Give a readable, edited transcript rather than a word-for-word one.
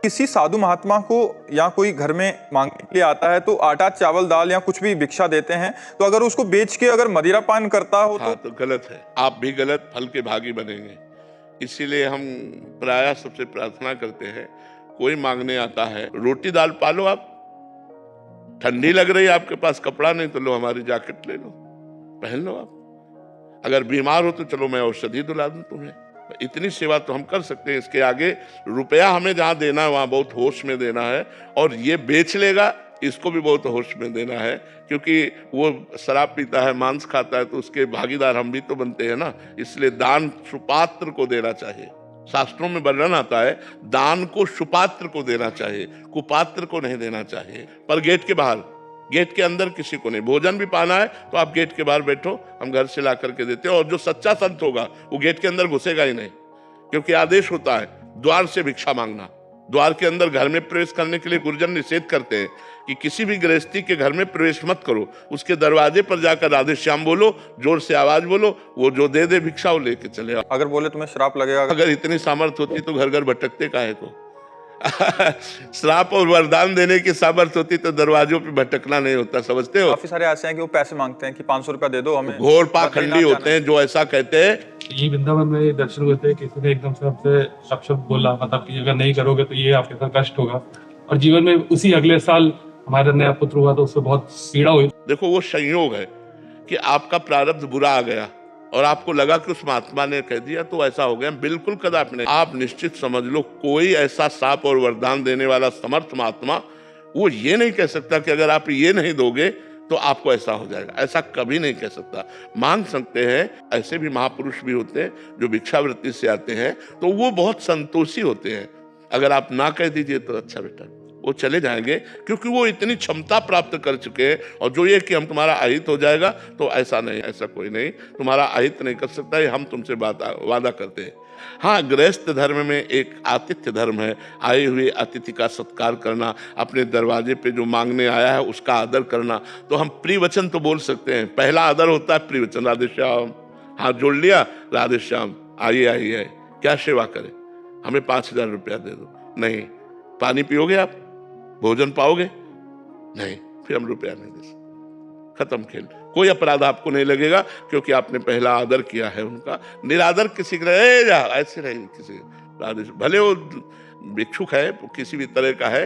किसी साधु महात्मा को या कोई घर में मांगने के लिए आता है तो आटा चावल दाल या कुछ भी भिक्षा देते हैं, तो अगर उसको बेच के अगर मदिरा पान करता हो तो गलत है। आप भी गलत फल के भागी बनेंगे। इसीलिए हम प्रायः सबसे प्रार्थना करते हैं, कोई मांगने आता है रोटी दाल पालो, आप ठंडी लग रही है, आपके पास कपड़ा नहीं तो लो हमारी जैकेट ले लो, पहन लो। आप अगर बीमार हो तो चलो मैं औषधि दिला दूं तुम्हें। इतनी सेवा तो हम कर सकते हैं। इसके आगे रुपया हमें जहां देना है वहां बहुत होश में देना है, और ये बेच लेगा इसको भी बहुत होश में देना है, क्योंकि वो शराब पीता है, मांस खाता है, तो उसके भागीदार हम भी तो बनते हैं ना। इसलिए दान सुपात्र को देना चाहिए। शास्त्रों में वर्णन आता है दान को सुपात्र को देना चाहिए, कुपात्र को नहीं देना चाहिए। पर गेट के बाहर, गेट के अंदर किसी को नहीं। भोजन भी पाना है तो आप गेट के बाहर बैठो, हम घर से ला करके देते हैं। और जो सच्चा संत होगा वो गेट के अंदर घुसेगा ही नहीं, क्योंकि आदेश होता है द्वार से भिक्षा मांगना। द्वार के अंदर घर में प्रवेश करने के लिए गुरुजन निषेध करते हैं कि किसी भी गृहस्थी के घर में प्रवेश मत करो। उसके दरवाजे पर जाकर राधे श्याम बोलो, जोर से आवाज बोलो, वो जो दे दे भिक्षा वो लेके चले। अगर बोले तुम्हें श्राप लगेगा, अगर इतनी सामर्थ्य होती तो घर घर भटकते काहे को। श्राप और वरदान देने की सामर्थ्य होती तो दरवाजों पे भटकना नहीं होता, समझते हो। काफी सारे ऐसे हैं कि वो पैसे मांगते हैं कि 500 रुपया दे दो हमें। घोर पाखंडी होते हैं जो ऐसा कहते हैं। ये वृंदावन में दर्शन हुए थे, किसी ने एकदम से आपसे शब्द बोला, मतलब कि अगर नहीं करोगे तो ये आपके साथ कष्ट होगा। और जीवन में उसी अगले साल हमारा नया पुत्र हुआ तो उससे बहुत पीड़ा हुई। देखो वो संयोग है कि आपका प्रारब्ध बुरा आ गया और आपको लगा कि उस महात्मा ने कह दिया तो ऐसा हो गया। बिल्कुल कदापि नहीं। आप निश्चित समझ लो, कोई ऐसा साप और वरदान देने वाला समर्थ महात्मा वो ये नहीं कह सकता कि अगर आप ये नहीं दोगे तो आपको ऐसा हो जाएगा। ऐसा कभी नहीं कह सकता। मांग सकते हैं। ऐसे भी महापुरुष भी होते हैं जो भिक्षावृत्ति से आते हैं, तो वो बहुत संतोषी होते हैं। अगर आप ना कह दीजिए तो अच्छा बेटा, वो चले जाएंगे, क्योंकि वो इतनी क्षमता प्राप्त कर चुके हैं। और जो ये कि हम तुम्हारा अहित हो जाएगा, तो ऐसा नहीं, ऐसा कोई नहीं तुम्हारा अहित नहीं कर सकता। ये हम तुमसे वादा करते हैं। हाँ, गृहस्थ धर्म में एक आतिथ्य धर्म है। आए हुए अतिथि का सत्कार करना, अपने दरवाजे पे जो मांगने आया है उसका आदर करना। तो हम प्रियवचन तो बोल सकते हैं। पहला आदर होता है प्रियवचन, राधे श्याम, हाथ जोड़ लिया, राधे श्याम, आइए आइए, क्या सेवा करें, हमें 5000 रुपया दे दो। नहीं, पानी पियोगे आप, भोजन पाओगे, नहीं, फिर हम रुपया नहीं दे सकते। खत्म खेल। कोई अपराध आपको नहीं लगेगा, क्योंकि आपने पहला आदर किया है उनका। निरादर किसी का ऐसे नहीं, किसी भले वो भिक्षुक है, किसी भी तरह का है,